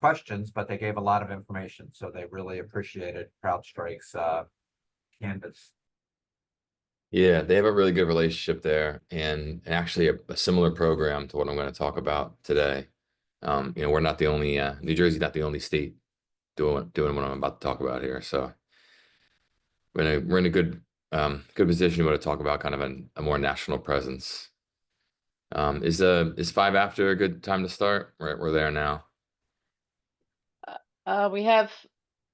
questions, but they gave a lot of information. So they really appreciated CrowdStrike's canvas. Yeah, they have a really good relationship there, and actually a similar program to what I'm going to talk about today. We're not the only New Jersey's not the only state doing what I'm about to talk about here. So we're in a good position to talk about kind of a more national presence. Is 5 after a good time to start? We're there now. We have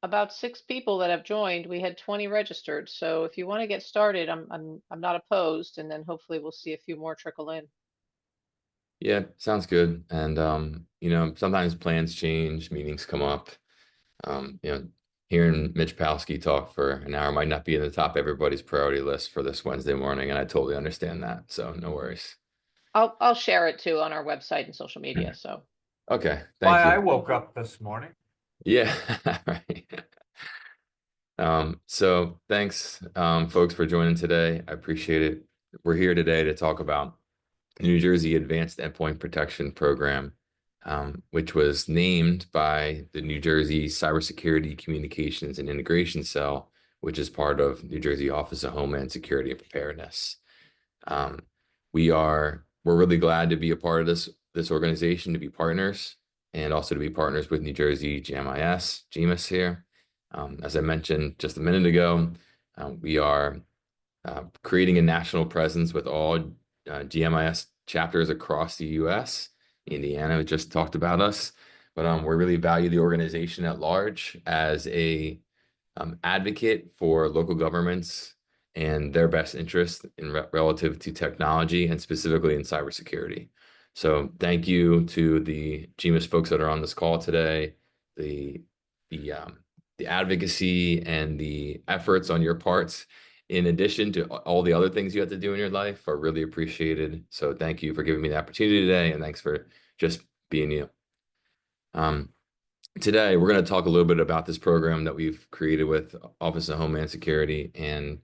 about 6 people that have joined. We had 20 registered, so if you want to get started, I'm not opposed, and then hopefully we'll see a few more trickle in. Yeah, sounds good. And sometimes plans change, meetings come up. Um, you know, Hearing Mitch Palsky talk for an hour might not be in the top of everybody's priority list for this Wednesday morning, and I totally understand that. So no worries. I'll share it too on our website and social media. So Okay, Why thank I you. woke up this morning. Yeah, right. So thanks, folks, for joining today. I appreciate it. We're here today to talk about the New Jersey Advanced Endpoint Protection Program, which was named by the New Jersey Cybersecurity Communications and Integration Cell, which is part of New Jersey Office of Homeland Security and Preparedness. Um, we're really glad to be a part of this organization, to be partners, and also to be partners with New Jersey GMIS here. As I mentioned just a minute ago, we are creating a national presence with all GMIS chapters across the U.S. Indiana just talked about us, but we really value the organization at large as a advocate for local governments and their best interest in relative to technology and specifically in cybersecurity. So thank you to the GMIS folks that are on this call today. The advocacy and the efforts on your parts, in addition to all the other things you have to do in your life, are really appreciated. So thank you for giving me the opportunity today, and thanks for just being you. Today, we're going to talk a little bit about this program that we've created with Office of Homeland Security. And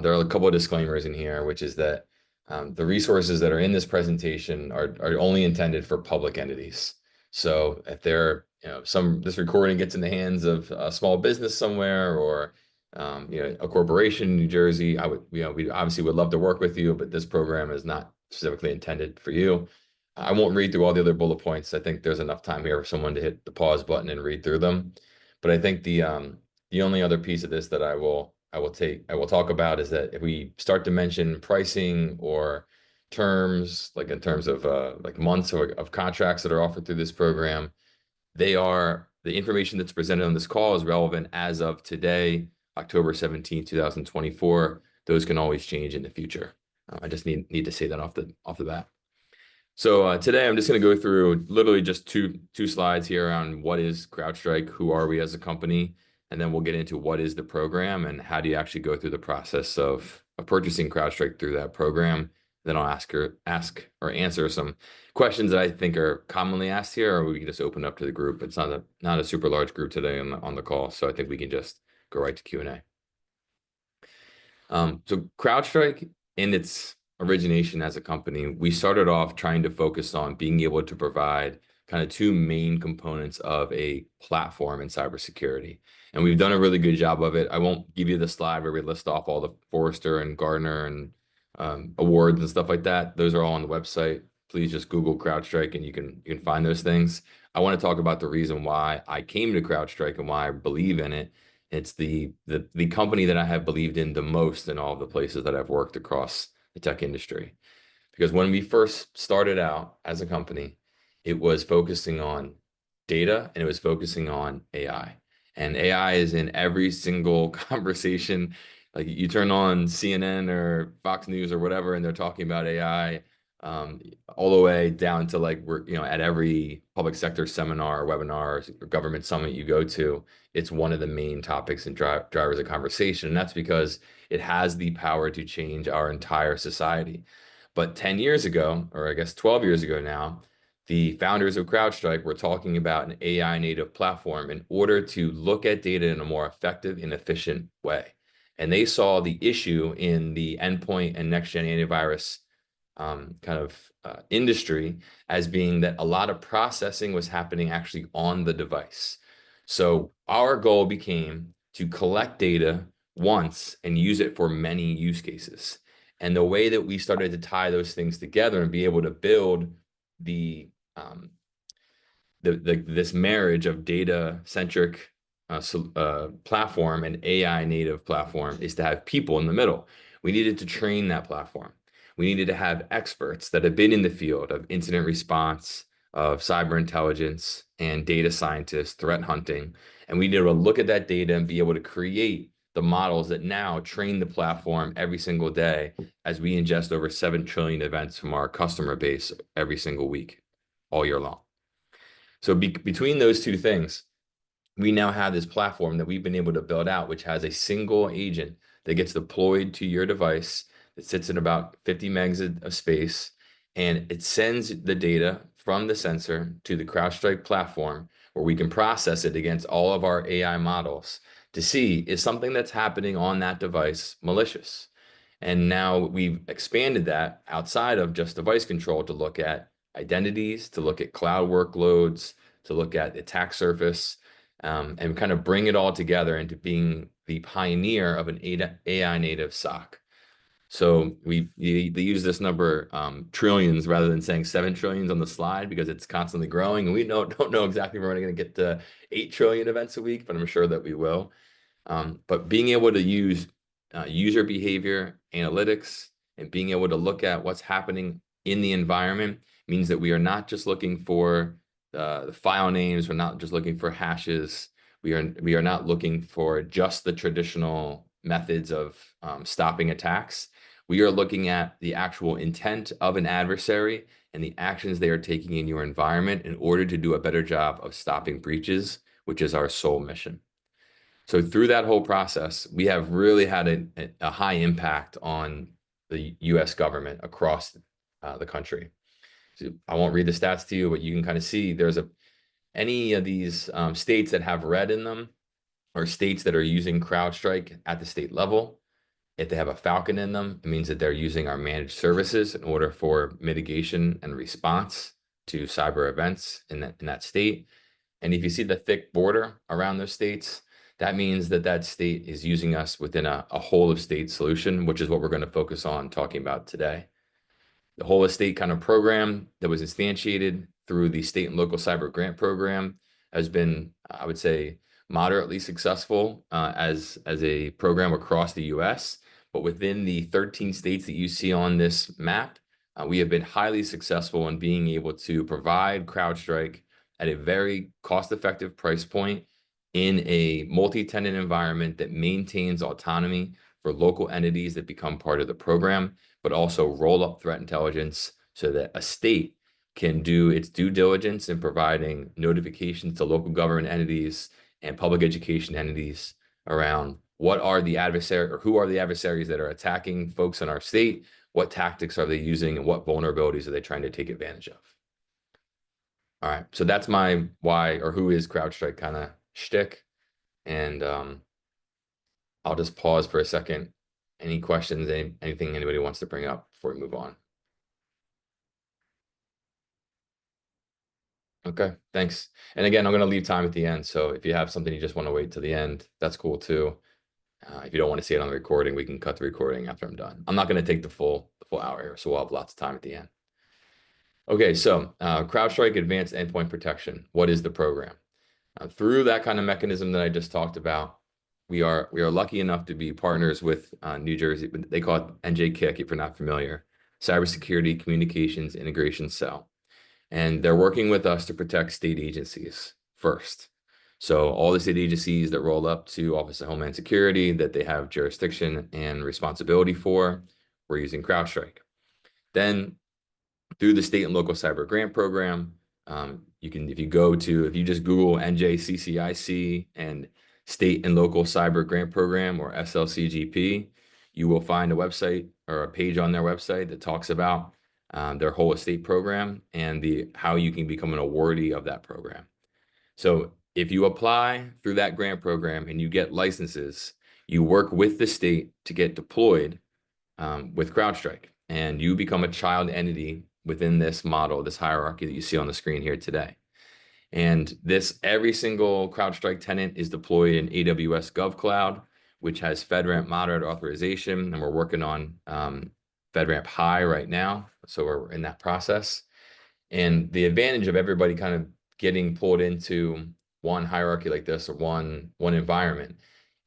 there are a couple of disclaimers in here, which is that the resources that are in this presentation are only intended for public entities. So if this recording gets in the hands of a small business somewhere or a corporation in New Jersey, we obviously would love to work with you, but this program is not specifically intended for you. I won't read through all the other bullet points. I think there's enough time here for someone to hit the pause button and read through them. But I think the only other piece of this that I will talk about is that if we start to mention pricing or terms, like in terms of like months of contracts that are offered through this program, the information that's presented on this call is relevant as of today, October 17, 2024. Those can always change in the future. I just need to say that off the bat. So today I'm just going to go through literally just two slides here on what is CrowdStrike, who are we as a company, and then we'll get into what is the program and how do you actually go through the process of purchasing CrowdStrike through that program. Then I'll ask or answer some questions that I think are commonly asked here, or we can just open up to the group. It's not a super large group today on the call, so I think we can just go right to Q&A. So CrowdStrike, in its origination as a company, we started off trying to focus on being able to provide kind of two main components of a platform in cybersecurity. And we've done a really good job of it. I won't give you the slide where we list off all the Forrester and Gartner and awards and stuff like that. Those are all on the website. Please just Google CrowdStrike and you can find those things. I want to talk about the reason why I came to CrowdStrike and why I believe in it. It's the company that I have believed in the most in all of the places that I've worked across the tech industry. Because when we first started out as a company, it was focusing on data and it was focusing on AI. And AI is in every single conversation. Like you turn on CNN or Fox News or whatever, and they're talking about AI, all the way down to like we're at every public sector seminar or webinar or government summit you go to, it's one of the main topics and drivers of conversation. And that's because it has the power to change our entire society. But 10 years ago, or I guess 12 years ago now, the founders of CrowdStrike were talking about an AI native platform in order to look at data in a more effective and efficient way. And they saw the issue in the endpoint and next-gen antivirus industry as being that a lot of processing was happening actually on the device. So our goal became to collect data once and use it for many use cases. And the way that we started to tie those things together and be able to build the this marriage of data centric platform and AI native platform is to have people in the middle. We needed to train that platform. We needed to have experts that have been in the field of incident response, of cyber intelligence, and data scientists, threat hunting. And we needed to look at that data and be able to create the models that now train the platform every single day as we ingest over 7 trillion events from our customer base every single week, all year long. So between those two things, we now have this platform that we've been able to build out, which has a single agent that gets deployed to your device that sits in about 50 megs of space, and it sends the data from the sensor to the CrowdStrike platform where we can process it against all of our AI models to see, is something that's happening on that device malicious? And now we've expanded that outside of just device control to look at identities, to look at cloud workloads, to look at attack surface, and kind of bring it all together into being the pioneer of an AI native SOC. So they use this number trillions rather than saying 7 trillions on the slide because it's constantly growing. And we don't know exactly if we're going to get to 8 trillion events a week, but I'm sure that we will. But being able to use user behavior analytics and being able to look at what's happening in the environment means that we are not just looking for the file names. We're not just looking for hashes. We are not looking for just the traditional methods of stopping attacks. We are looking at the actual intent of an adversary and the actions they are taking in your environment in order to do a better job of stopping breaches, which is our sole mission. So through that whole process, we have really had a high impact on the US government across the country. So I won't read the stats to you, but you can kind of see any of these states that have red in them are states that are using CrowdStrike at the state level. If they have a Falcon in them, it means that they're using our managed services in order for mitigation and response to cyber events in that state. And if you see the thick border around those states, that means that state is using us within a whole of state solution, which is what we're going to focus on talking about today. The whole of state kind of program that was instantiated through the state and local cyber grant program has been, I would say, moderately successful as a program across the US. But within the 13 states that you see on this map, we have been highly successful in being able to provide CrowdStrike at a very cost-effective price point in a multi-tenant environment that maintains autonomy for local entities that become part of the program, but also roll up threat intelligence so that a state can do its due diligence in providing notifications to local government entities and public education entities around what are the adversary or who are the adversaries that are attacking folks in our state, what tactics are they using, and what vulnerabilities are they trying to take advantage of. All right, so that's my why or who is CrowdStrike kind of shtick. And I'll just pause for a second. Any questions, anything anybody wants to bring up before we move on? Okay, thanks. And again, I'm going to leave time at the end. So if you have something you just want to wait till the end, that's cool too. If you don't want to see it on the recording, we can cut the recording after I'm done. I'm not going to take the full hour here, so we'll have lots of time at the end. Okay, so CrowdStrike Advanced Endpoint Protection. What is the program? Through that kind of mechanism that I just talked about, we are lucky enough to be partners with New Jersey. They call it NJKIC if you're not familiar, Cybersecurity Communications Integration Cell. And they're working with us to protect state agencies first. So all the state agencies that roll up to Office of Homeland Security that they have jurisdiction and responsibility for, we're using CrowdStrike. Then through the state and local cyber grant program, if you just Google NJCCIC and state and local cyber grant program or SLCGP, you will find a website or a page on their website that talks about their whole estate program and how you can become an awardee of that program. So if you apply through that grant program and you get licenses, you work with the state to get deployed with CrowdStrike. and you become a child entity within this model, this hierarchy that you see on the screen here today. And every single CrowdStrike tenant is deployed in AWS GovCloud, which has FedRAMP moderate authorization, and we're working on FedRAMP high right now. So we're in that process. And the advantage of everybody kind of getting pulled into one hierarchy like this, or one environment,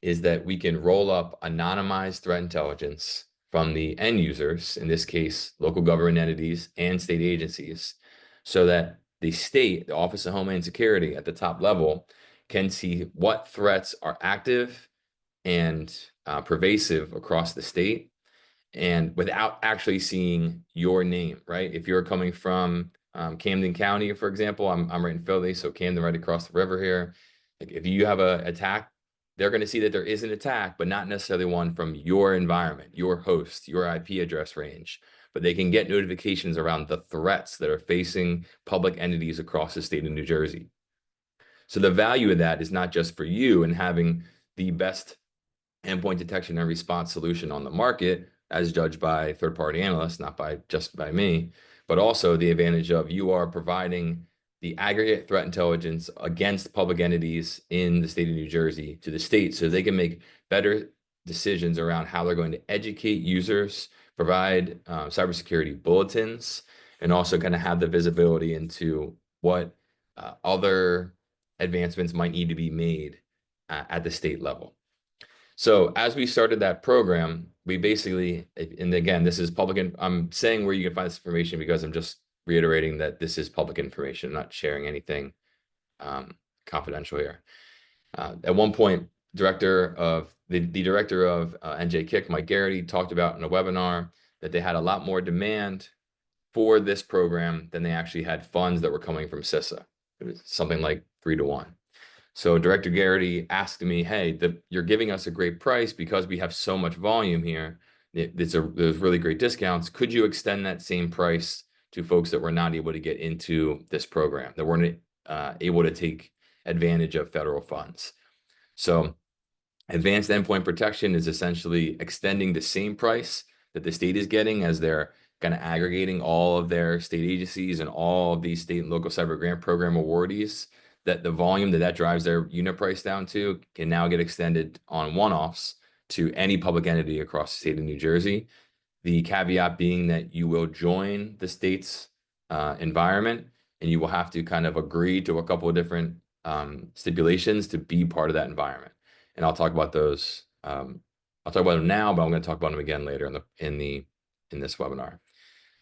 is that we can roll up anonymized threat intelligence from the end users, in this case, local government entities and state agencies, so that the state, the Office of Homeland Security at the top level, can see what threats are active and pervasive across the state, and without actually seeing your name, right? If you're coming from Camden County, for example, I'm right in Philly, so Camden right across the river here. Like, if you have an attack, they're going to see that there is an attack, but not necessarily one from your environment, your host, your IP address range. But they can get notifications around the threats that are facing public entities across the state of New Jersey. So the value of that is not just for you and having the best endpoint detection and response solution on the market, as judged by third-party analysts, not just by me, but also the advantage of you are providing the aggregate threat intelligence against public entities in the state of New Jersey to the state, so they can make better decisions around how they're going to educate users, provide cybersecurity bulletins, and also kind of have the visibility into what other advancements might need to be made at the state level. So as we started that program, we basically, and again, this is public, I'm saying where you can find this information because I'm just reiterating that this is public information. I'm not sharing anything confidential here. At one point, the director of NJ Kick, Mike Garrity, talked about in a webinar that they had a lot more demand for this program than they actually had funds that were coming from CISA. It was something like 3 to 1. So Director Garrity asked me, hey, you're giving us a great price because we have so much volume here. There's really great discounts. Could you extend that same price to folks that were not able to get into this program, that weren't able to take advantage of federal funds? So advanced endpoint protection is essentially extending the same price that the state is getting as they're kind of aggregating all of their state agencies and all of these state and local cyber grant program awardees, that the volume that drives their unit price down to can now get extended on one-offs to any public entity across the state of New Jersey. The caveat being that you will join the state's environment, and you will have to kind of agree to a couple of different stipulations to be part of that environment. And I'll talk about those. I'll talk about them now, but I'm going to talk about them again later in this webinar.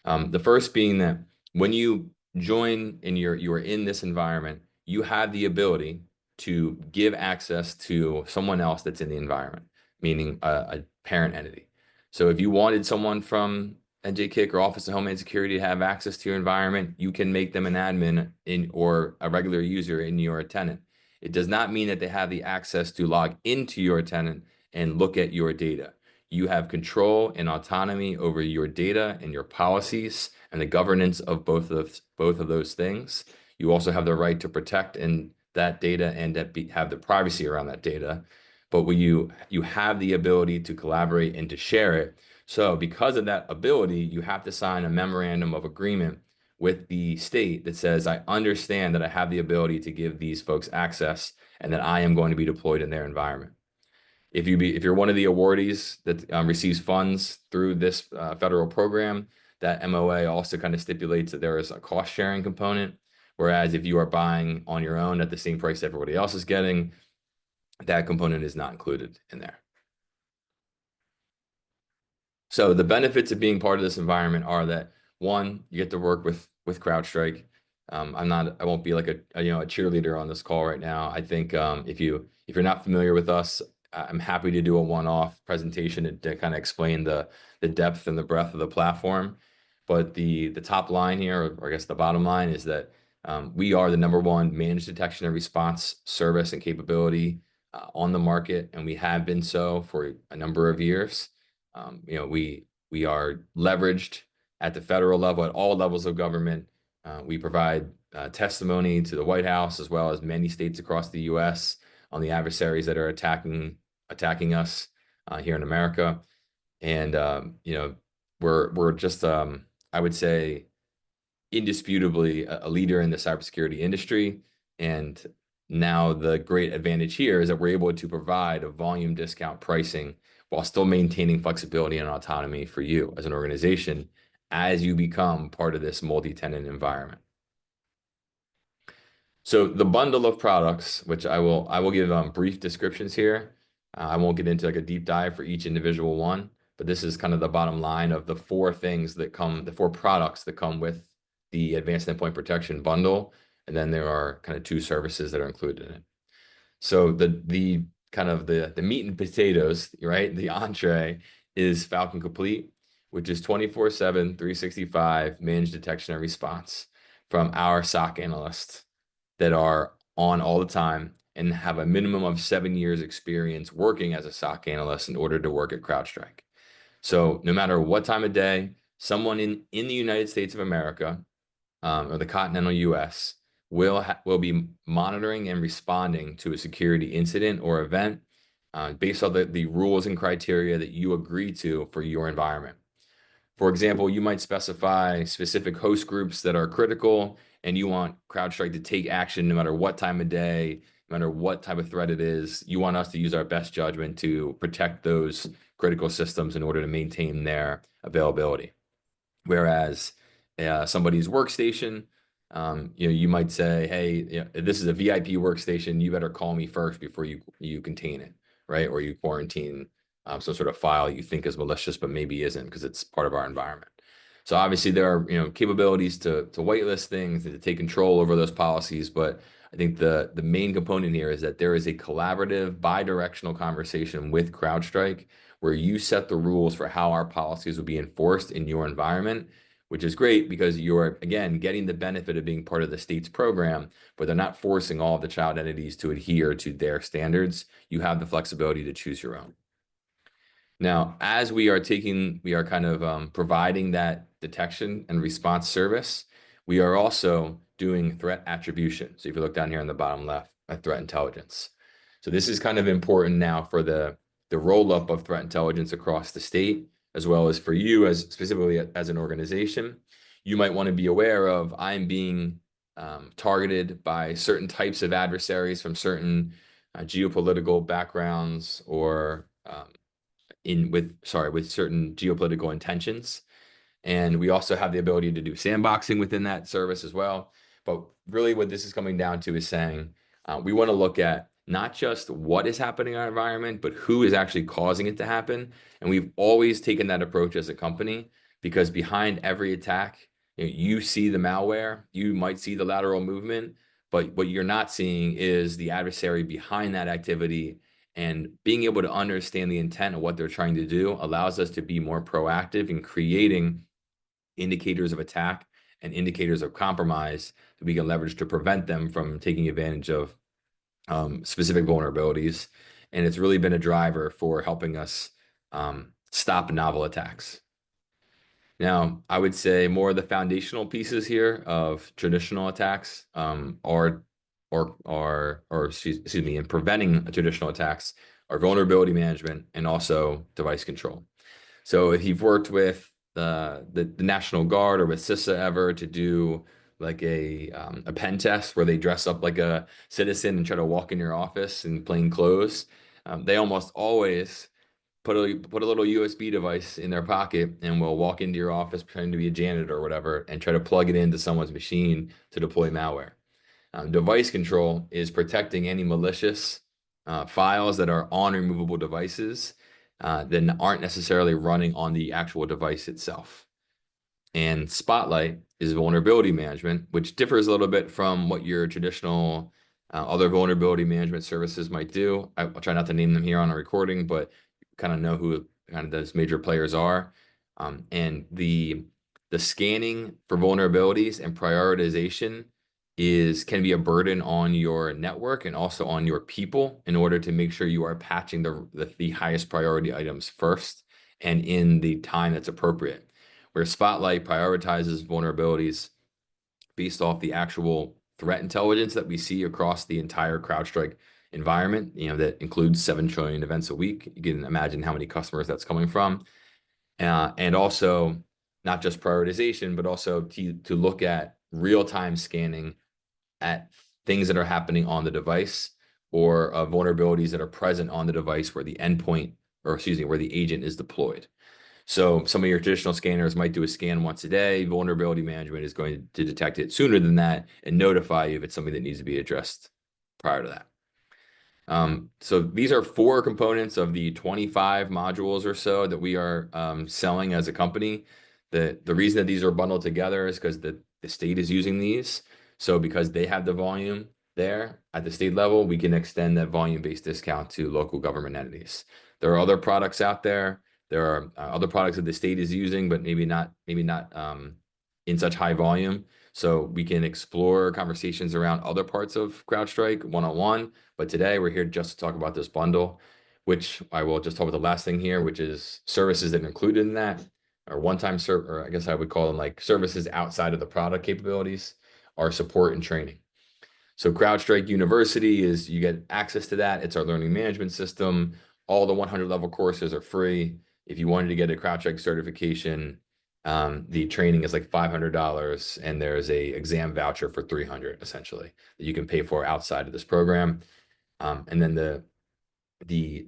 The first being that when you join and you are in this environment, you have the ability to give access to someone else that's in the environment, meaning a parent entity. So if you wanted someone from NJKIC or Office of Homeland Security to have access to your environment, you can make them an admin or a regular user in your tenant. It does not mean that they have the access to log into your tenant and look at your data. You have control and autonomy over your data and your policies and the governance of both of those things. You also have the right to protect that data and have the privacy around that data. But when you have the ability to collaborate and to share it. So because of that ability, you have to sign a memorandum of agreement with the state that says, I understand that I have the ability to give these folks access and that I am going to be deployed in their environment. If you're one of the awardees that receives funds through this federal program, that MOA also kind of stipulates that there is a cost sharing component. Whereas if you are buying on your own at the same price everybody else is getting, that component is not included in there. So the benefits of being part of this environment are that, one, you get to work with CrowdStrike. I won't be like a cheerleader on this call right now. I think if you're not familiar with us, I'm happy to do a one-off presentation to kind of explain the depth and the breadth of the platform. But the top line here, or I guess the bottom line, is that we are the #1 managed detection and response service and capability on the market, and we have been so for a number of years. We are leveraged at the federal level, at all levels of government. We provide testimony to the White House as well as many states across the U.S. on the adversaries that are attacking us here in America. And we're just I would say indisputably a leader in the cybersecurity industry. And now the great advantage here is that we're able to provide a volume discount pricing while still maintaining flexibility and autonomy for you as an organization as you become part of this multi-tenant environment. So the bundle of products, which I will give brief descriptions here. I won't get into like a deep dive for each individual one, but this is kind of the bottom line of the four products that come with the advanced endpoint protection bundle. And then there are kind of two services that are included in it. So the kind of the meat and potatoes, right? The entree is Falcon Complete, which is 24/7, 365 managed detection and response from our SOC analysts that are on all the time and have a minimum of 7 years experience working as a SOC analyst in order to work at CrowdStrike. So no matter what time of day, someone in the United States of America or the continental US will be monitoring and responding to a security incident or event based on the rules and criteria that you agree to for your environment. For example, you might specify specific host groups that are critical, and you want CrowdStrike to take action no matter what time of day, no matter what type of threat it is. You want us to use our best judgment to protect those critical systems in order to maintain their availability. Whereas somebody's workstation, you might say, hey, this is a VIP workstation. You better call me first before you contain it, right? Or you quarantine some sort of file you think is malicious, but maybe isn't because it's part of our environment. So obviously there are capabilities to whitelist things and to take control over those policies, but I think the main component here is that there is a collaborative, bi-directional conversation with CrowdStrike where you set the rules for how our policies will be enforced in your environment, which is great because you're, again, getting the benefit of being part of the state's program, but they're not forcing all of the child entities to adhere to their standards. You have the flexibility to choose your own. Now, as we are kind of providing that detection and response service, we are also doing threat attribution. So if you look down here on the bottom left, at threat intelligence. So this is kind of important now for the roll-up of threat intelligence across the state, as well as for you as specifically as an organization. You might want to be aware of I'm being targeted by certain types of adversaries from certain geopolitical backgrounds or with certain geopolitical intentions. And we also have the ability to do sandboxing within that service as well. But really what this is coming down to is saying we want to look at not just what is happening in our environment, but who is actually causing it to happen. And we've always taken that approach as a company because behind every attack, you see the malware, you might see the lateral movement, but what you're not seeing is the adversary behind that activity. And being able to understand the intent of what they're trying to do allows us to be more proactive in creating indicators of attack and indicators of compromise that we can leverage to prevent them from taking advantage of specific vulnerabilities. And it's really been a driver for helping us stop novel attacks. Now, I would say more of the foundational pieces here of traditional attacks in preventing traditional attacks are vulnerability management and also device control. So if you've worked with the National Guard or with CISA ever to do like a pen test where they dress up like a citizen and try to walk in your office in plain clothes, they almost always put a little USB device in their pocket and will walk into your office pretending to be a janitor or whatever and try to plug it into someone's machine to deploy malware. Device control is protecting any malicious files that are on removable devices that aren't necessarily running on the actual device itself. And Spotlight is vulnerability management, which differs a little bit from what your traditional other vulnerability management services might do. I'll try not to name them here on a recording, but kind of know who kind of those major players are. And the scanning for vulnerabilities and prioritization can be a burden on your network and also on your people in order to make sure you are patching the highest priority items first and in the time that's appropriate. Where Spotlight prioritizes vulnerabilities based off the actual threat intelligence that we see across the entire CrowdStrike environment, that includes 7 trillion events a week. You can imagine how many customers that's coming from. And also not just prioritization, but also to look at real-time scanning at things that are happening on the device, or vulnerabilities that are present on the device where the endpoint, or excuse me, where the agent is deployed. So some of your traditional scanners might do a scan once a day. Vulnerability management is going to detect it sooner than that and notify you if it's something that needs to be addressed prior to that. So these are 4 components of the 25 modules or so that we are selling as a company. The reason that these are bundled together is because the state is using these. So because they have the volume there at the state level, we can extend that volume-based discount to local government entities. There are other products out there. There are other products that the state is using, but maybe not in such high volume. So we can explore conversations around other parts of CrowdStrike one-on-one. But today we're here just to talk about this bundle, which I will just talk about the last thing here, which is services that are included in that, or one-time or I guess I would call them like services outside of the product capabilities, are support and training. So CrowdStrike University is, you get access to that. It's our learning management system. All the 100 level courses are free. If you wanted to get a CrowdStrike certification, the training is like $500, and there's a exam voucher for $300 essentially that you can pay for outside of this program. And then the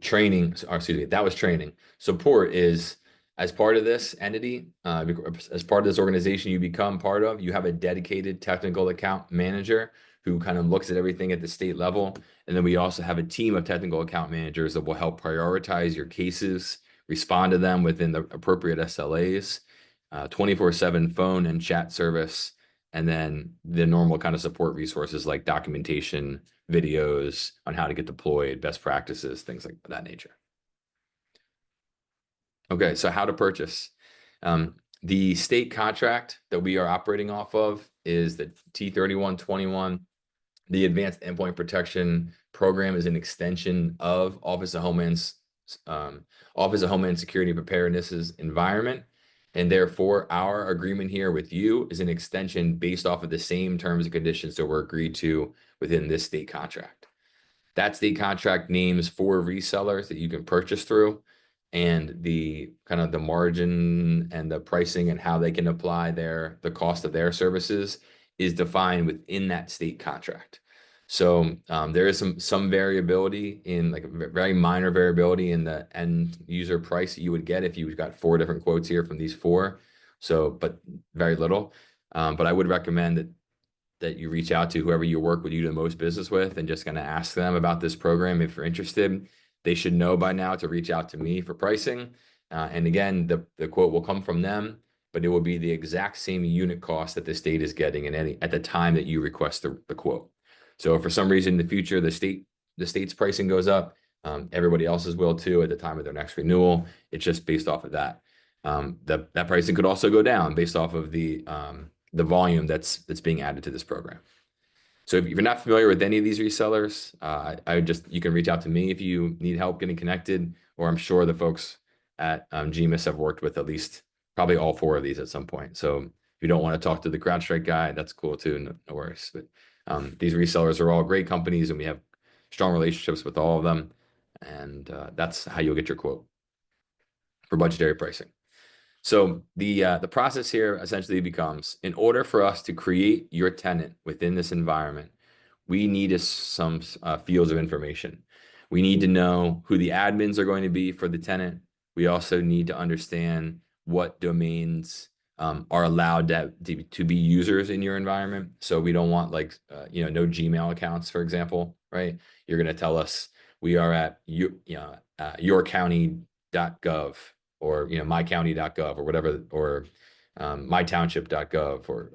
training, or excuse me, that was training. Support is, as part of this entity, as part of this organization you become part of, you have a dedicated technical account manager who kind of looks at everything at the state level. And then we also have a team of technical account managers that will help prioritize your cases, respond to them within the appropriate SLAs, 24/7 phone and chat service, and then the normal kind of support resources like documentation, videos on how to get deployed, best practices, things like that nature. Okay, so how to purchase. The state contract that we are operating off of is the T3121. The Advanced Endpoint Protection Program is an extension of Office of Homeland Security and Preparedness's environment. And therefore, our agreement here with you is an extension based off of the same terms and conditions that were agreed to within this state contract. That state contract names 4 resellers that you can purchase through, and the kind of the margin and the pricing and how they can apply the cost of their services is defined within that state contract. So there is some variability, in like a very minor variability in the end user price that you would get if you got 4 different quotes here from these 4. So, but very little. But I would recommend that you reach out to whoever you work with, you do the most business with, and just gonna ask them about this program if you're interested. They should know by now to reach out to me for pricing. And again, the quote will come from them, but it will be the exact same unit cost that the state is getting at the time that you request the quote. So if for some reason in the future the state's pricing goes up, everybody else's will too at the time of their next renewal. It's just based off of that. That pricing could also go down based off of the volume that's being added to this program. So if you're not familiar with any of these resellers, you can reach out to me if you need help getting connected, or I'm sure the folks at GMIS have worked with at least probably all 4 of these at some point. So if you don't want to talk to the CrowdStrike guy, that's cool too, no worries. But these resellers are all great companies, and we have strong relationships with all of them. And that's how you'll get your quote for budgetary pricing. So the process here essentially becomes, in order for us to create your tenant within this environment, we need some fields of information. We need to know who the admins are going to be for the tenant. We also need to understand what domains are allowed to be users in your environment. So we don't want like no Gmail accounts, for example, right? You're going to tell us we are at yourcounty.gov, or mycounty.gov, or whatever, or mytownship.gov, or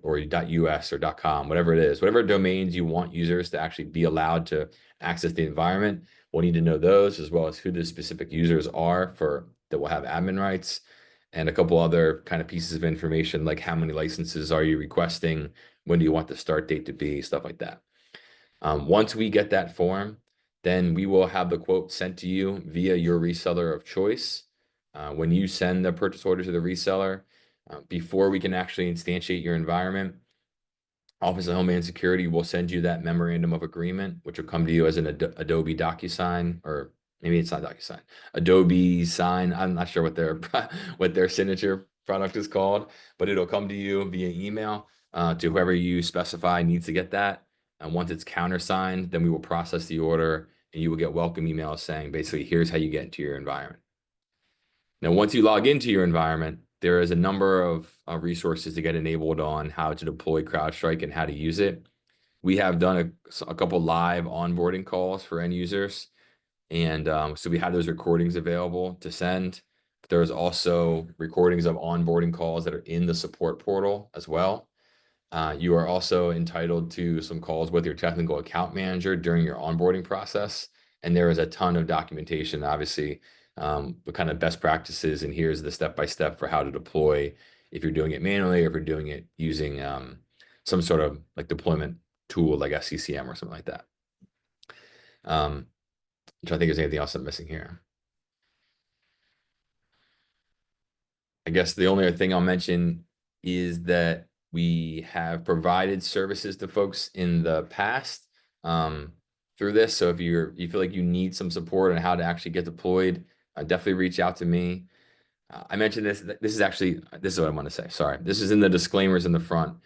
.us or .com, whatever it is, whatever domains you want users to actually be allowed to access the environment. We'll need to know those, as well as who the specific users are that will have admin rights, and a couple other kind of pieces of information, like how many licenses are you requesting, when do you want the start date to be, stuff like that. Once we get that form, then we will have the quote sent to you via your reseller of choice. When you send the purchase order to the reseller, before we can actually instantiate your environment, Office of Homeland Security will send you that memorandum of agreement, which will come to you as an Adobe DocuSign, or maybe it's not DocuSign, Adobe Sign. I'm not sure what their what their signature product is called, but it'll come to you via email to whoever you specify needs to get that. And once it's countersigned, then we will process the order and you will get welcome emails saying basically, here's how you get into your environment. Now, once you log into your environment, there is a number of resources to get enabled on how to deploy CrowdStrike and how to use it. We have done a couple live onboarding calls for end users. And so we have those recordings available to send. There's also recordings of onboarding calls that are in the support portal as well. You are also entitled to some calls with your technical account manager during your onboarding process. And there is a ton of documentation, obviously, the kind of best practices. And here's the step-by-step for how to deploy if you're doing it manually or if you're doing it using some sort of like deployment tool like SCCM or something like that. I'm trying to think if there's anything else I'm missing here. I guess the only other thing I'll mention is that we have provided services to folks in the past through this. So if you feel like you need some support on how to actually get deployed, definitely reach out to me. I mentioned this. This is what I want to say. Sorry. This is in the disclaimers in the front.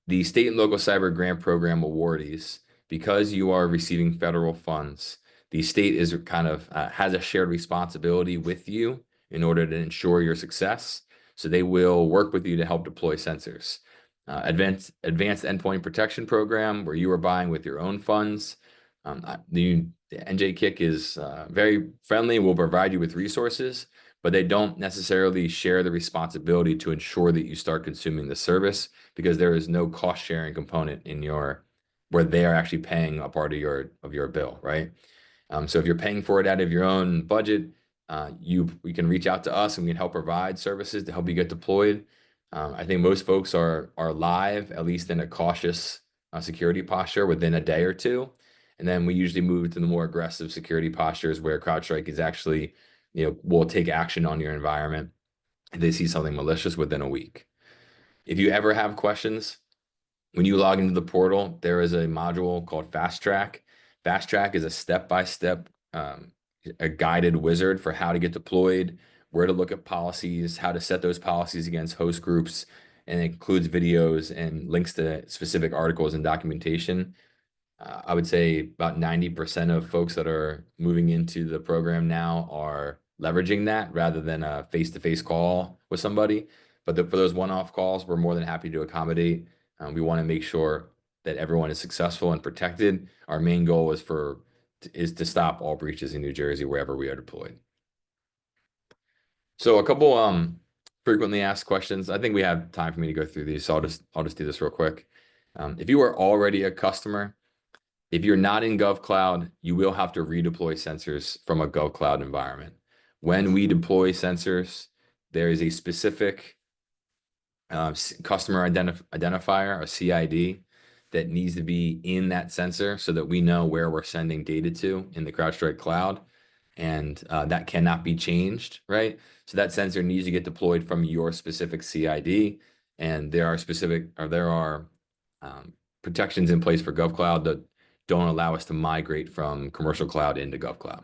The state and local cyber grant program awardees, because you are receiving federal funds, the state is kind of has a shared responsibility with you in order to ensure your success. So they will work with you to help deploy sensors. Advanced Endpoint Protection Program, where you are buying with your own funds. The NJ-KIC is very friendly, will provide you with resources, but they don't necessarily share the responsibility to ensure that you start consuming the service because there is no cost sharing component in where they are actually paying a part of your bill, right? So if you're paying for it out of your own budget, you can reach out to us and we can help provide services to help you get deployed. I think most folks are live, at least in a cautious security posture within a day or two. And then we usually move to the more aggressive security postures where CrowdStrike is actually, will take action on your environment if they see something malicious within a week. If you ever have questions, when you log into the portal, there is a module called Fast Track. Fast Track is a step-by-step, a guided wizard for how to get deployed, where to look at policies, how to set those policies against host groups, and it includes videos and links to specific articles and documentation. I would say about 90% of folks that are moving into the program now are leveraging that rather than a face-to-face call with somebody. But for those one-off calls, we're more than happy to accommodate. We want to make sure that everyone is successful and protected. Our main goal is to stop all breaches in New Jersey wherever we are deployed. So a couple frequently asked questions. I think we have time for me to go through these, so I'll just do this real quick. If you are already a customer, if you're not in GovCloud, you will have to redeploy sensors from a GovCloud environment. When we deploy sensors, there is a specific customer identifier, a CID, that needs to be in that sensor so that we know where we're sending data to in the CrowdStrike cloud. And that cannot be changed, right? So that sensor needs to get deployed from your specific CID. And there are protections in place for GovCloud that don't allow us to migrate from commercial cloud into GovCloud.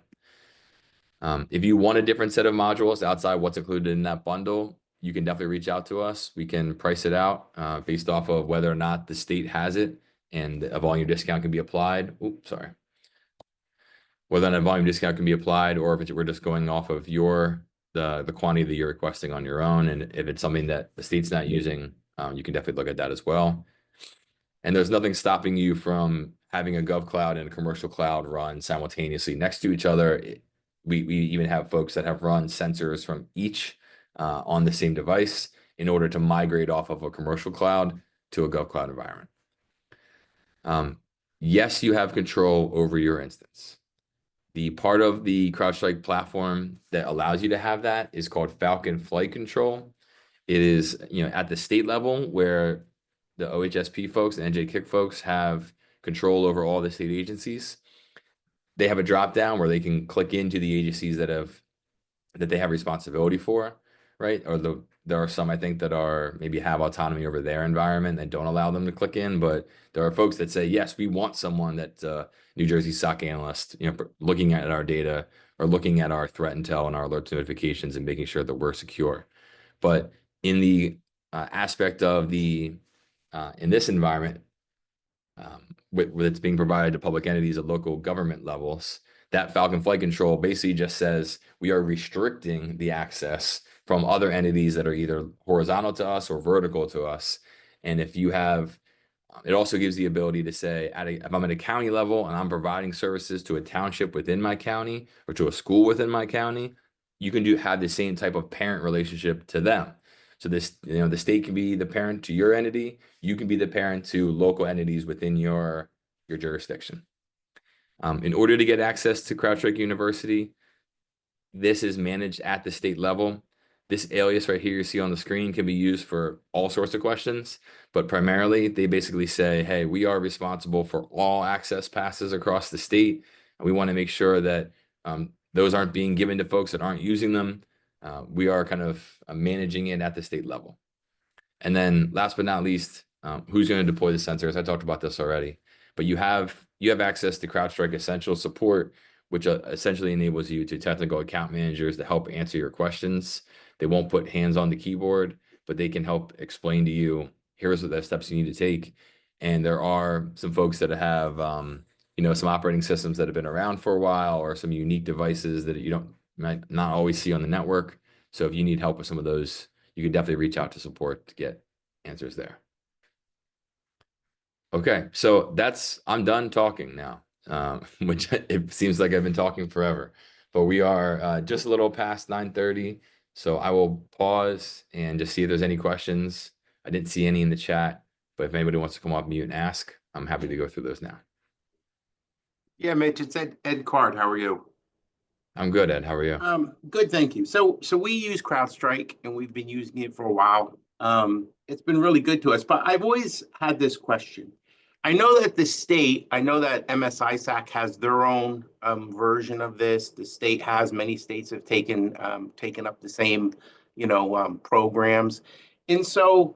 If you want a different set of modules outside what's included in that bundle, you can definitely reach out to us. We can price it out based off of whether or not the state has it and a volume discount can be applied. Oops, sorry. Whether or not a volume discount can be applied, or if we're just going off of the quantity that you're requesting on your own. And if it's something that the state's not using, you can definitely look at that as well. And there's nothing stopping you from having a GovCloud and a commercial cloud run simultaneously next to each other. We even have folks that have run sensors from each on the same device in order to migrate off of a commercial cloud to a GovCloud environment. Yes, you have control over your instance. The part of the CrowdStrike platform that allows you to have that is called Falcon Flight Control. It is, at the state level where the OHSP folks, the NJ-KIC folks have control over all the state agencies. They have a drop down where they can click into the agencies that they have responsibility for, right? Or There are some, I think, that are maybe have autonomy over their environment and don't allow them to click in. But there are folks that say, yes, we want someone that New Jersey SOC analyst, looking at our data or looking at our threat intel and our alerts notifications and making sure that we're secure. But in the aspect of the in this environment, with it's being provided to public entities at local government levels, that Falcon Flight Control basically just says we are restricting the access from other entities that are either horizontal to us or vertical to us. And if you have, it also gives the ability to say, if I'm at a county level and I'm providing services to a township within my county or to a school within my county, you can have the same type of parent relationship to them. So this, the state can be the parent to your entity. You can be the parent to local entities within your jurisdiction. In order to get access to CrowdStrike University, this is managed at the state level. This alias right here you see on the screen can be used for all sorts of questions, but primarily they basically say, hey, we are responsible for all access passes across the state. And we want to make sure that those aren't being given to folks that aren't using them. We are kind of managing it at the state level. And then last but not least, who's going to deploy the sensors? I talked about this already, but you have access to CrowdStrike Essential Support, which essentially enables you to technical account managers to help answer your questions. They won't put hands on the keyboard, but they can help explain to you, here's what the steps you need to take. And there are some folks that have, some operating systems that have been around for a while, or some unique devices that you might not always see on the network. So if you need help with some of those, you can definitely reach out to support to get answers there. Okay, so I'm done talking now, which it seems like I've been talking forever, but we are just a little past 9:30. So I will pause and just see if there's any questions. I didn't see any in the chat, but if anybody wants to come off mute and ask, I'm happy to go through those now. Yeah, Mitch, it's Ed Card. How are you? I'm good, Ed. How are you? Good, thank you. So we use CrowdStrike and we've been using it for a while. It's been really good to us, but I've always had this question. I know that MSISAC has their own version of this. Many states have taken up the same, programs. And so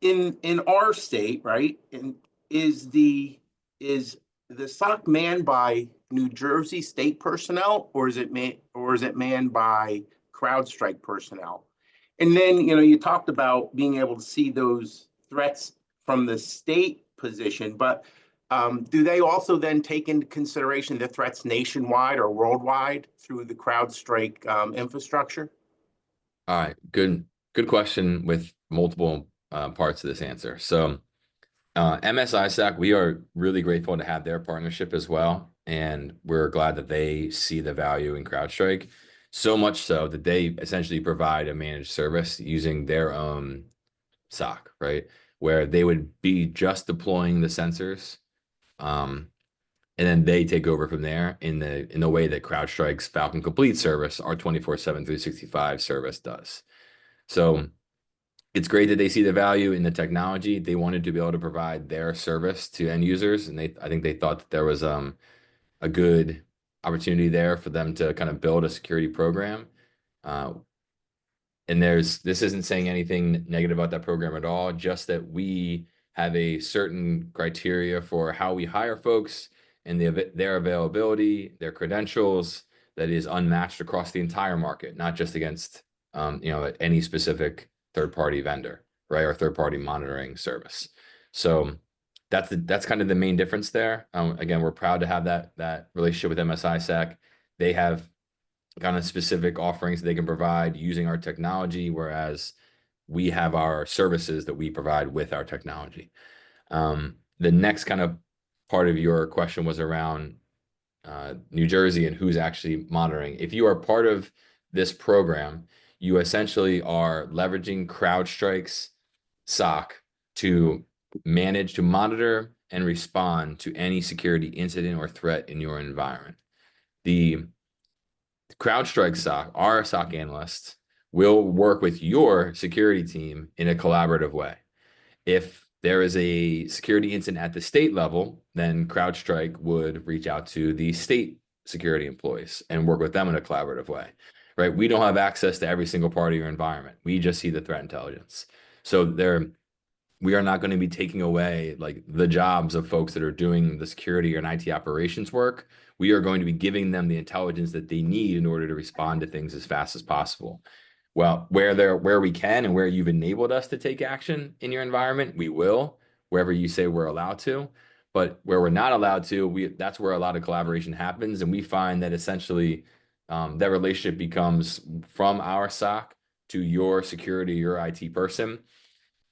in our state, right, is the SOC manned by New Jersey state personnel, or is it manned by CrowdStrike personnel? And then, you talked about being able to see those threats from the state position, but do they also then take into consideration the threats nationwide or worldwide through the CrowdStrike infrastructure? All right, good question with multiple parts of this answer. So MSISAC, we are really grateful to have their partnership as well. And we're glad that they see the value in CrowdStrike, so much so that they essentially provide a managed service using their own SOC, right? Where they would be just deploying the sensors, and then they take over from there in the way that CrowdStrike's Falcon Complete service, our 24/7, 365 service does. So it's great that they see the value in the technology. They wanted to be able to provide their service to end users, and I think they thought that there was a good opportunity there for them to kind of build a security program. And this isn't saying anything negative about that program at all, just that we have a certain criteria for how we hire folks and their availability, their credentials, that is unmatched across the entire market, not just against any specific third-party vendor, right, or third-party monitoring service. So that's kind of the main difference there. Again, we're proud to have that relationship with MSISAC. They have kind of specific offerings they can provide using our technology, whereas we have our services that we provide with our technology. The next kind of part of your question was around New Jersey and who's actually monitoring. If you are part of this program, you essentially are leveraging CrowdStrike's SOC to manage, to monitor, and respond to any security incident or threat in your environment. The CrowdStrike SOC, our SOC analysts, will work with your security team in a collaborative way. If there is a security incident at the state level, then CrowdStrike would reach out to the state security employees and work with them in a collaborative way. right? We don't have access to every single part of your environment. We just see the threat intelligence. So we are not going to be taking away like the jobs of folks that are doing the security and IT operations work. We are going to be giving them the intelligence that they need in order to respond to things as fast as possible. Well, where we can and where you've enabled us to take action in your environment, we will, wherever you say we're allowed to. But where we're not allowed to, that's where a lot of collaboration happens. And we find that essentially that relationship becomes from our SOC to your security, your IT person.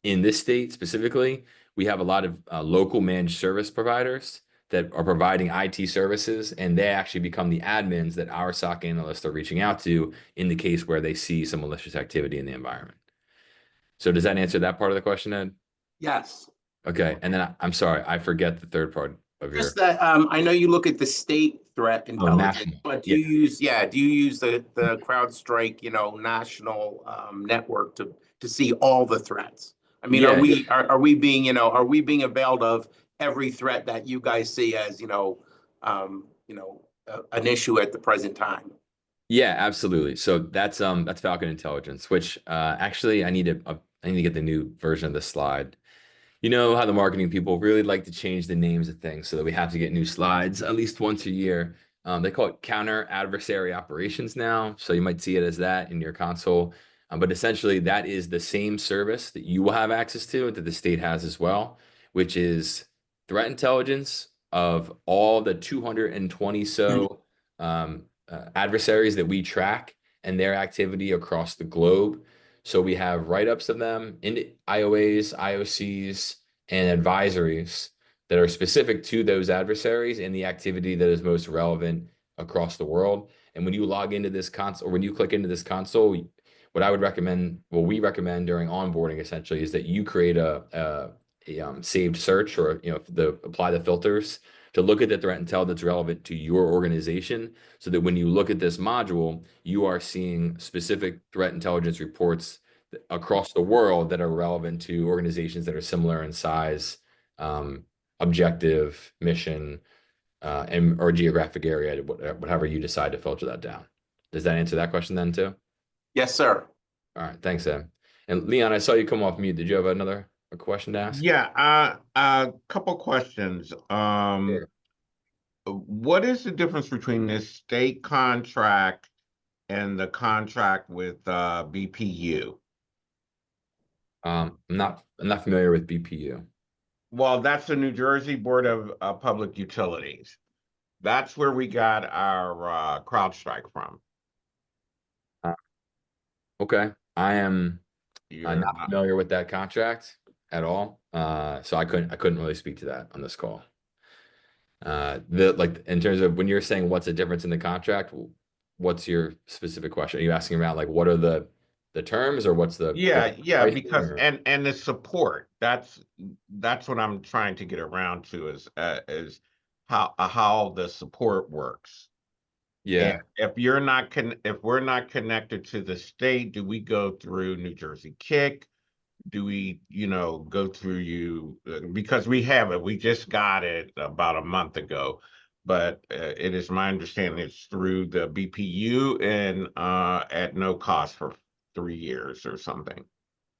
In this state specifically, we have a lot of local managed service providers that are providing IT services, and they actually become the admins that our SOC analysts are reaching out to in the case where they see some malicious activity in the environment. So does that answer that part of the question, Ed? Yes. Okay, and then I'm sorry, I forget the third part of your. Just that, I know you look at the state threat intelligence, national. but do Yeah. you use, do you use the CrowdStrike, national network to see all the threats? I mean, Yeah. are we being, are we being availed of every threat that you guys see as, an issue at the present time? Yeah, absolutely. So that's Falcon Intelligence, which actually I need to get the new version of the slide. You know how the marketing people really like to change the names of things so that we have to get new slides at least once a year. They call it counter adversary operations now. So you might see it as that in your console. But essentially, that is the same service that you will have access to that the state has as well, which is threat intelligence of all the 220 so adversaries that we track and their activity across the globe. So we have write-ups of them in IOAs, IOCs, and advisories that are specific to those adversaries and the activity that is most relevant across the world. And when you log into this console, or when you click into this console, what I would recommend, what we recommend during onboarding essentially is that you create a saved search or apply the filters to look at the threat intel that's relevant to your organization, so that when you look at this module, you are seeing specific threat intelligence reports across the world that are relevant to organizations that are similar in size, objective, mission, and or geographic area, whatever you decide to filter that down. Does that answer that question then too? Yes, sir. All right, thanks, Sam. And Leon, I saw you come off mute. Did you have a question to ask? Yeah, a couple questions. Sure. What is the difference between this state contract and the contract with BPU? I'm not familiar with BPU. Well, that's the New Jersey Board of Public Utilities. That's where we got our CrowdStrike from. Okay, I am You're not familiar with that contract at all, so I couldn't really speak to that on this call. In terms of when you're saying what's the difference in the contract, what's your specific question? Are you asking about like what are the terms, or what's the yeah, because or... and the support, that's what I'm trying to get around to is how the support works. Yeah. If we're not connected to the state, do we go through New Jersey Kick? Do we, go through you? Because we have it. We just got it about a month ago, but it is my understanding it's through the BPU and at no cost for 3 years or something.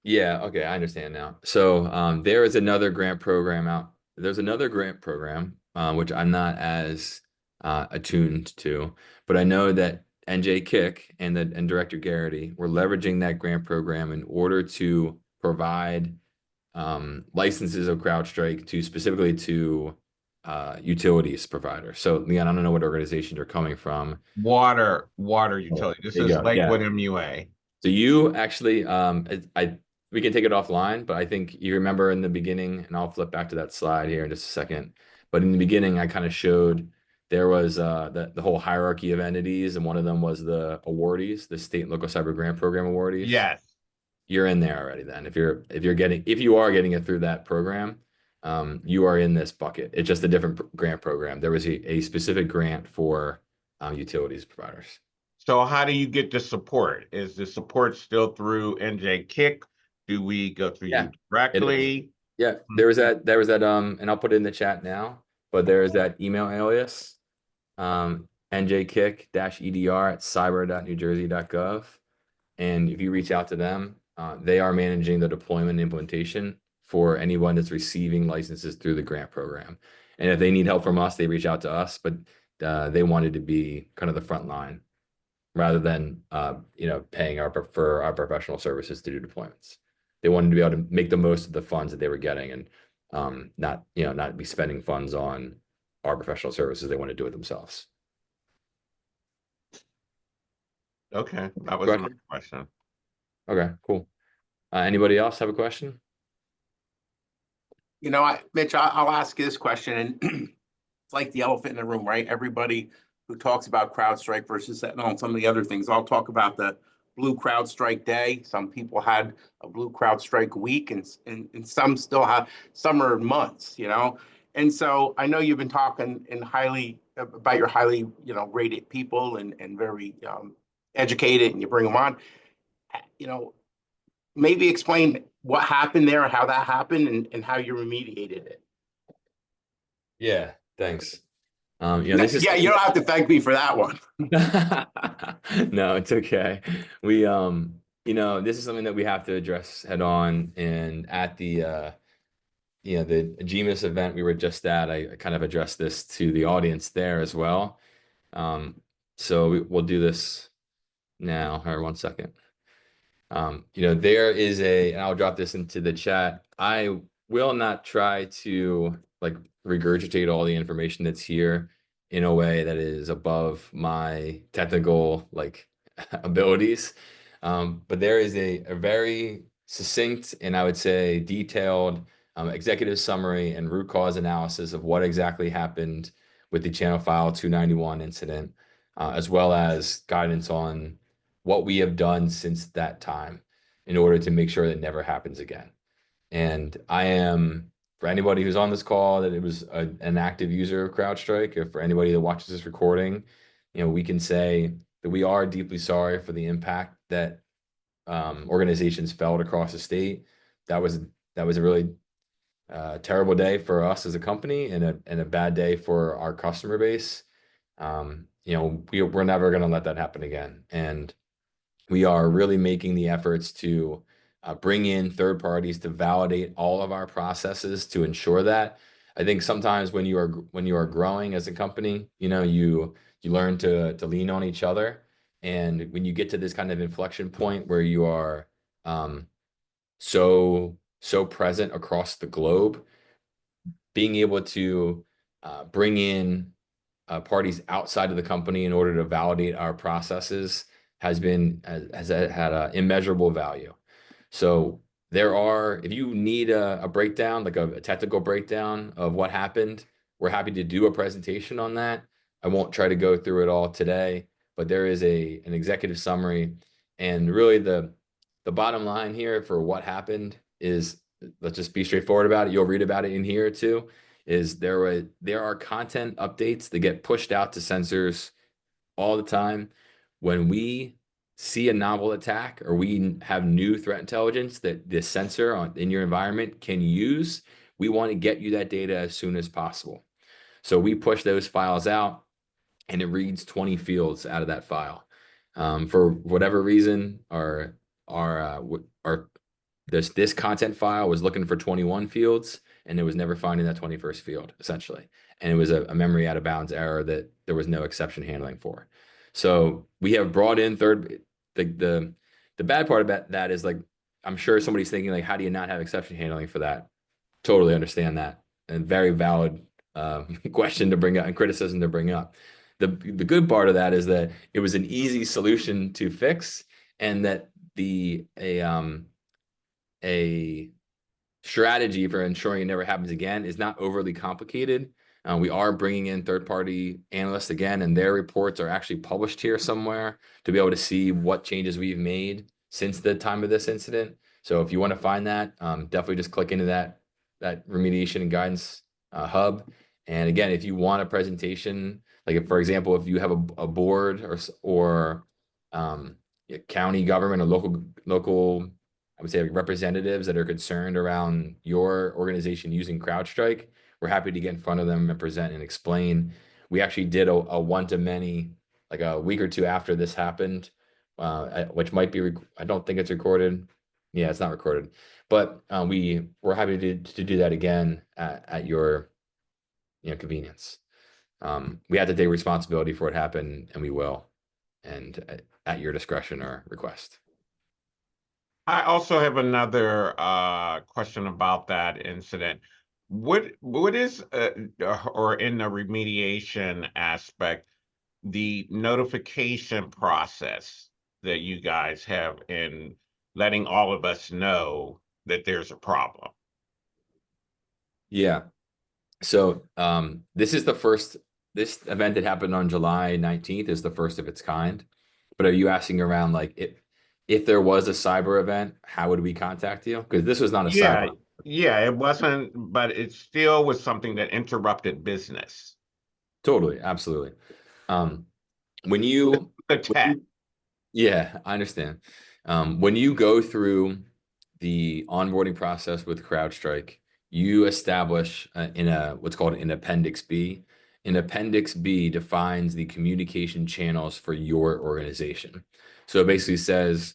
Yeah, okay, I understand now. So there is another grant program out. There's another grant program which I'm not as attuned to, but I know that NJ Kick and Director Garrity were leveraging that grant program in order to provide licenses of CrowdStrike to specifically to utilities providers. So Leon, I don't know what organization you're coming from. Water utility. This is Lakewood MUA. So you actually, we can take it offline, but I think you remember in the beginning, and I'll flip back to that slide here in just a second. But in the beginning, I kind of showed there was the whole hierarchy of entities, and one of them was the awardees, the State and Local Cyber Grant Program awardees. Yes. You're in there already then. If you are getting it through that program, you are in this bucket. It's just a different grant program. There was a specific grant for utilities providers. So how do you get the support? Is the support still through NJ Kick? Do we go through you directly? Yeah, there was that, and I'll put it in the chat now, but there is that email alias. njkick-edr@cyber.newjersey.gov. And if you reach out to them, they are managing the deployment and implementation for anyone that's receiving licenses through the grant program. And if they need help from us, they reach out to us, but they wanted to be kind of the front line rather than paying for our professional services to do deployments. They wanted to be able to make the most of the funds that they were getting and not be spending funds on our professional services. They want to do it themselves. Okay, that was my question. Okay, cool. Anybody else have a question? Mitch, I'll ask you this question, and it's like the elephant in the room, right? Everybody who talks about CrowdStrike versus Sentinel and some of the other things, I'll talk about the blue CrowdStrike day. Some people had a blue CrowdStrike week, and some still have summer months, And so I know you've been talking about your highly, rated people and very educated, and you bring them on. Maybe explain what happened there, how that happened, and how you remediated it. Yeah, thanks. You don't have to thank me for that one. No, it's okay. We this is something that we have to address head on. And at the the GMIS event we were just at, I kind of addressed this to the audience there as well. So we'll do this now. Hold on 1 second. There is and I'll drop this into the chat. I will not try to regurgitate all the information that's here in a way that is above my technical abilities. But there is a very succinct and I would say detailed executive summary and root cause analysis of what exactly happened with the channel file 291 incident, as well as guidance on what we have done since that time in order to make sure that never happens again. And I am, for anybody who's on this call, that it was an active user of CrowdStrike, or for anybody that watches this recording, we can say that we are deeply sorry for the impact that organizations felt across the state. That was a really terrible day for us as a company and a bad day for our customer base. We're never going to let that happen again. And we are really making the efforts to bring in third parties to validate all of our processes to ensure that. I think sometimes when you are growing as a company, you learn to lean on each other. And when you get to this kind of inflection point where you are so present across the globe, being able to bring in parties outside of the company in order to validate our processes has had an immeasurable value. So if you need a breakdown, like a technical breakdown of what happened, we're happy to do a presentation on that. I won't try to go through it all today, but there is an executive summary. And really the bottom line here for what happened is, let's just be straightforward about it. You'll read about it in here too, is there are content updates that get pushed out to sensors all the time. When we see a novel attack or we have new threat intelligence that the sensor in your environment can use, we want to get you that data as soon as possible. So we push those files out and it reads 20 fields out of that file. For whatever reason, this content file was looking for 21 fields and it was never finding that 21st field, essentially. And it was a memory out of bounds error that there was no exception handling for. So we have brought in the bad part about that is I'm sure somebody's thinking how do you not have exception handling for that? Totally understand that, and very valid question to bring up and criticism to bring up. The good part of that is that it was an easy solution to fix, and that a strategy for ensuring it never happens again is not overly complicated. We are bringing in third-party analysts again, and their reports are actually published here somewhere to be able to see what changes we've made since the time of this incident. So if you want to find that, definitely just click into that remediation and guidance hub. And again, if you want a presentation, for example, if you have a board or county government or local, I would say representatives that are concerned around your organization using CrowdStrike, we're happy to get in front of them and present and explain We actually did a one-to-many like a week or two after this happened, which might be, I don't think it's recorded. Yeah, it's not recorded, but we were happy to do that again at your convenience. We had to take responsibility for what happened, and we will, and at your discretion or request. I also have another question about that incident. What is or in the remediation aspect, the notification process that you guys have in letting all of us know that there's a problem? Yeah. So this is this event that happened on July 19th is the first of its kind. But are you asking around like if there was a cyber event, how would we contact you? Because this was not a Yeah, cyber. yeah, it wasn't, but it still was something that interrupted business. Totally, absolutely. Um, when you, Attack. yeah, I understand. When you go through the onboarding process with CrowdStrike, you establish in what's called an Appendix B. An Appendix B defines the communication channels for your organization. So it basically says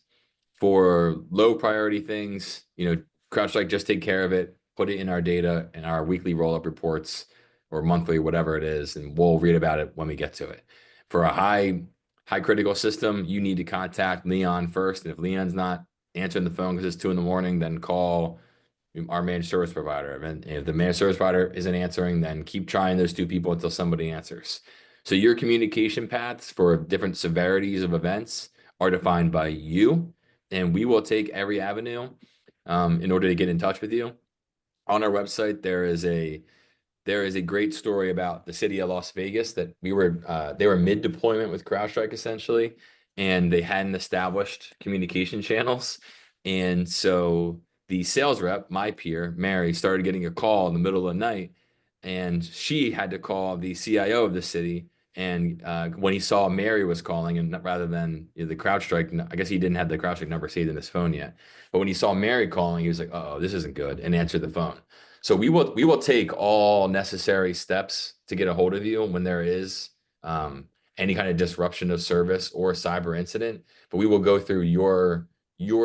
for low priority things, CrowdStrike, just take care of it, put it in our data and our weekly roll-up reports or monthly, whatever it is, and we'll read about it when we get to it. For a high critical system, you need to contact Leon first. And if Leon's not answering the phone because it's 2 a.m, then call our managed service provider. And if the managed service provider isn't answering, then keep trying those 2 people until somebody answers. So your communication paths for different severities of events are defined by you, and we will take every avenue in order to get in touch with you. On our website, there is a great story about the city of Las Vegas that they were mid deployment with CrowdStrike essentially, and they hadn't established communication channels. And so the sales rep, my peer, Mary, started getting a call in the middle of the night, and she had to call the CIO of the city. And when he saw Mary was calling, and rather than the CrowdStrike, I guess he didn't have the CrowdStrike number saved in his phone yet. But when he saw Mary calling, he was like, "Oh, this isn't good," and answered the phone. So we will take all necessary steps to get a hold of you when there is any kind of disruption of service or cyber incident. But we will go through your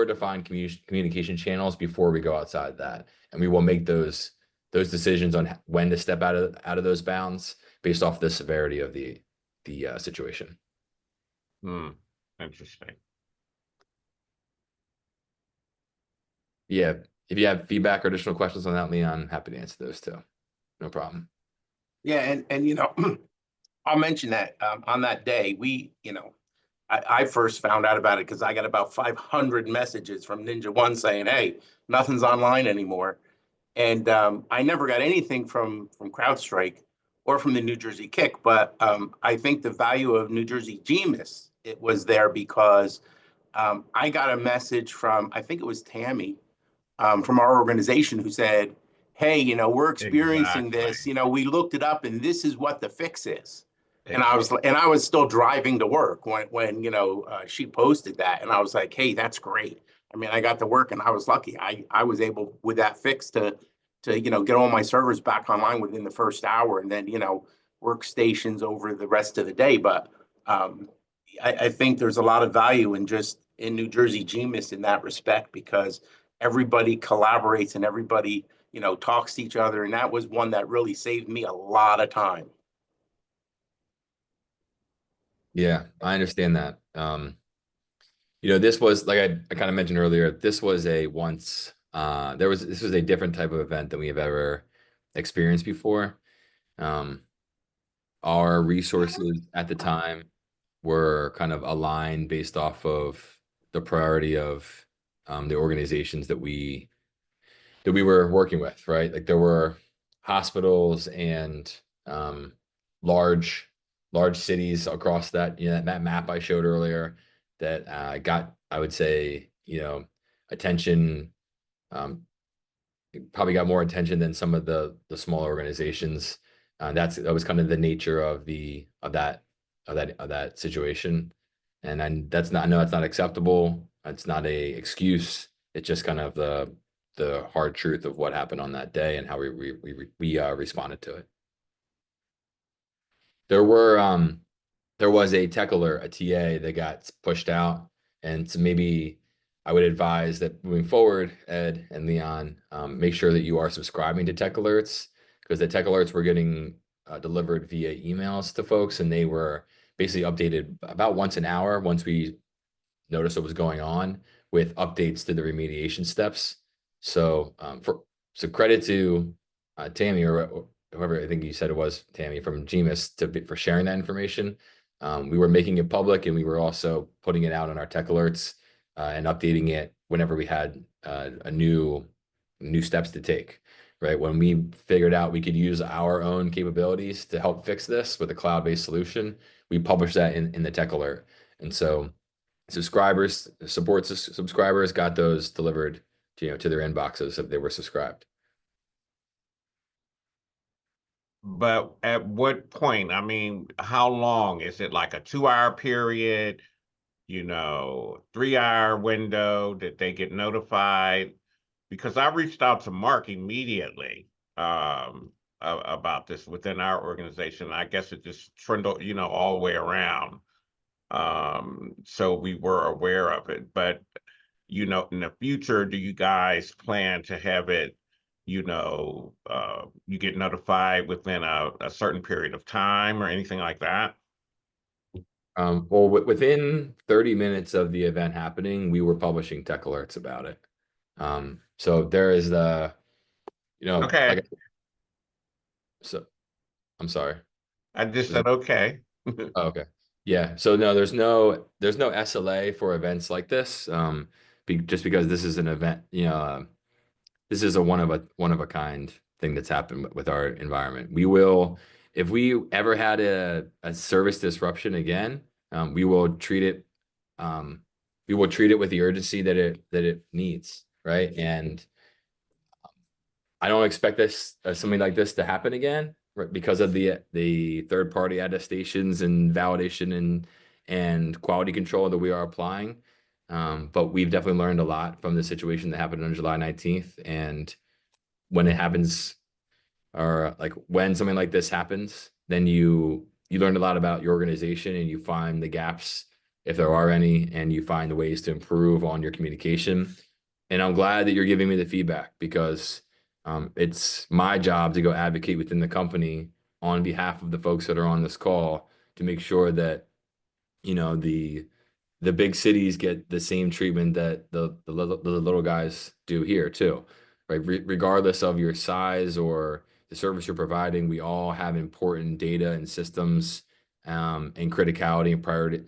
defined communication channels before we go outside that, and we will make those decisions on when to step out of those bounds based off the severity of the situation. Interesting. Yeah, if you have feedback or additional questions on that, Leon, I'm happy to answer those too. No problem. Yeah, and I'll mention that on that day, I first found out about it because I got about 500 messages from Ninja One saying, "Hey, nothing's online anymore." And I never got anything from CrowdStrike or from the New Jersey Kick, but I think the value of New Jersey GMIS, it was there because I got a message from, I think it was Tammy, from our organization who said, "Hey, we're experiencing this. Exactly. We looked it up, and this is what the fix is." And I was still driving to work when she posted that, and I was like, "Hey, that's great." I mean, I got to work, and I was lucky. I was able with that fix to get all my servers back online within the first hour, and then workstations over the rest of the day. But I think there's a lot of value in New Jersey GMIS in that respect because everybody collaborates and everybody talks to each other, and that was one that really saved me a lot of time. Yeah, I understand that. This was like I kind of mentioned earlier, this was a this was a different type of event than we have ever experienced before. Our resources at the time were kind of aligned based off of the priority of the organizations that we were working with, right? Like there were hospitals and large cities across that, that map I showed earlier that got, I would say, attention, probably got more attention than some of the smaller organizations. That was kind of the nature of that situation. And then I know that's not acceptable. It's not a excuse. It's just kind of the hard truth of what happened on that day and how we responded to it. There was a tech alert, a TA that got pushed out. And so maybe I would advise that moving forward, Ed and Leon, make sure that you are subscribing to tech alerts, because the tech alerts were getting delivered via emails to folks, and they were basically updated about once an hour once we noticed what was going on, with updates to the remediation steps. So so credit to Tammy, or whoever, I think you said it was Tammy from GMIS, for sharing that information. We were making it public, and we were also putting it out on our tech alerts and updating it whenever we had a new steps to take. Right, when we figured out we could use our own capabilities to help fix this with a cloud-based solution, we published that in the tech alert. And so subscribers got those delivered to their inboxes if they were subscribed. But at what point? I mean, how long? Is it like a 2-hour period? 3-hour window that they get notified? Because I reached out to Mark immediately about this within our organization. I guess it just trundled, all the way around. So we were aware of it. But, in the future, do you guys plan to have it, you get notified within a certain period of time or anything like that? Well, within 30 minutes of the event happening, we were publishing tech alerts about it. So there is Okay. like, so I'm sorry. I just said, okay. Oh, okay. Yeah. So no, there's no SLA for events like this. Just because this is an event, this is a one of a kind thing that's happened with our environment. We will, if we ever had a service disruption again, we will treat it with the urgency that it needs, right? And I don't expect something like this to happen again, right? Because of the third party attestations and validation and quality control that we are applying. But we've definitely learned a lot from the situation that happened on July 19th. And when it happens, or like when something like this happens, then you learn a lot about your organization, and you find the gaps, if there are any, and you find the ways to improve on your communication. And I'm glad that you're giving me the feedback, because it's my job to go advocate within the company on behalf of the folks that are on this call, to make sure that the big cities get the same treatment that the little guys do here too, right? Regardless of your size or the service you're providing, we all have important data and systems, and criticality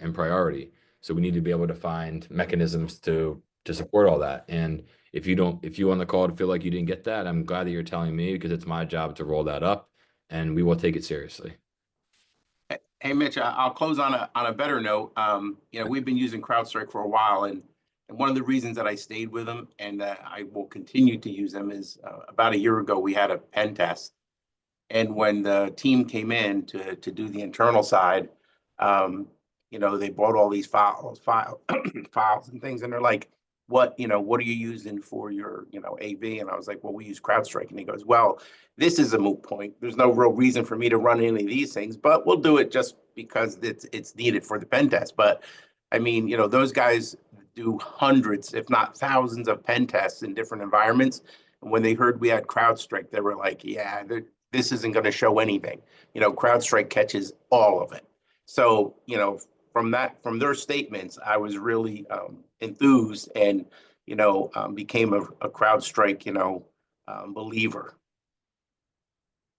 and priority. So we need to be able to find mechanisms to support all that. And if you on the call feel like you didn't get that, I'm glad that you're telling me, because it's my job to roll that up, and we will take it seriously. Hey, Mitch, I'll close on a better note. We've been using CrowdStrike for a while, and one of the reasons that I stayed with them and that I will continue to use them is about a year ago we had a pen test, and when the team came in to do the internal side, they brought all these files and things, and they're like, what are you using for your AV? And I was like, well, we use CrowdStrike. And he goes, well, this is a moot point. There's no real reason for me to run any of these things, but we'll do it just because it's needed for the pen test. But I mean, those guys do hundreds, if not thousands, of pen tests in different environments. And when they heard we had CrowdStrike, they were like, yeah, this isn't going to show anything. CrowdStrike catches all of it. So, from their statements, I was really enthused, and became a CrowdStrike believer.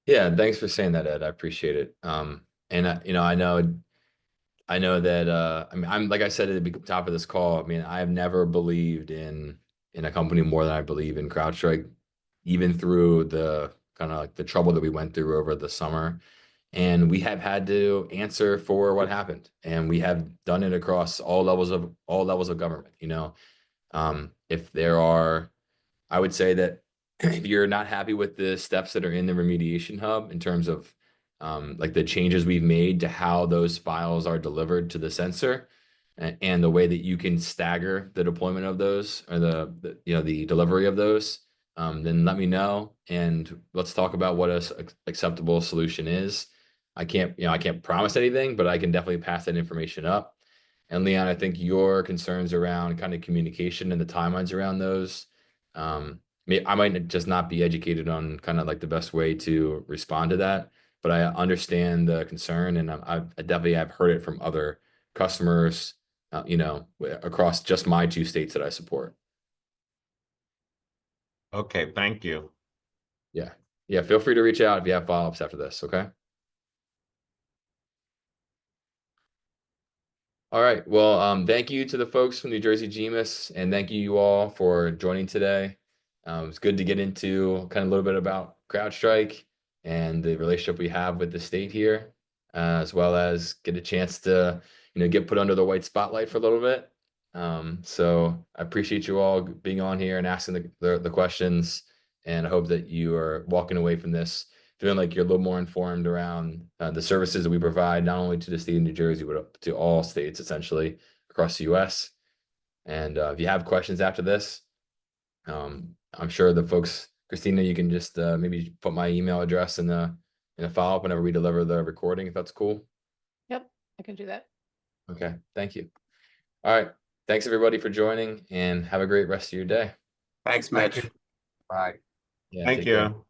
Yeah, thanks for saying that, Ed. I appreciate it. And I know that I mean, I'm, like I said at the top of this call, I mean, I have never believed in a company more than I believe in CrowdStrike, even through the kind of like the trouble that we went through over the summer. And we have had to answer for what happened, and we have done it across all levels of government. If there are, I would say that if you're not happy with the steps that are in the remediation hub in terms of like the changes we've made to how those files are delivered to the sensor, and the way that you can stagger the deployment of those, or the delivery of those, then let me know, and let's talk about what a acceptable solution is. I can't promise anything, but I can definitely pass that information up. And Leon, I think your concerns around kind of communication and the timelines around those, I might just not be educated on kind of like the best way to respond to that, but I understand the concern, and I definitely have heard it from other customers, across just my 2 states that I support. Okay, thank you. Yeah. Yeah. Feel free to reach out if you have follow-ups after this. Okay. All right. Well, thank you to the folks from New Jersey GMIS, and thank you all for joining today. It's good to get into kind of a little bit about CrowdStrike and the relationship we have with the state here, as well as get a chance to, get put under the white spotlight for a little bit. So I appreciate you all being on here and asking the questions, and I hope that you are walking away from this feeling like you're a little more informed around the services that we provide, not only to the state of New Jersey, but to all states essentially across the US. And if you have questions after this, I'm sure the folks, Christina, you can just maybe put my email address in the follow-up whenever we deliver the recording, if that's cool. Yep, I can do that. Okay, thank you. All right, thanks everybody for joining, and have a great rest of your day. Thanks, Thank Mitch. you. Bye. Yeah, Thank take care. you.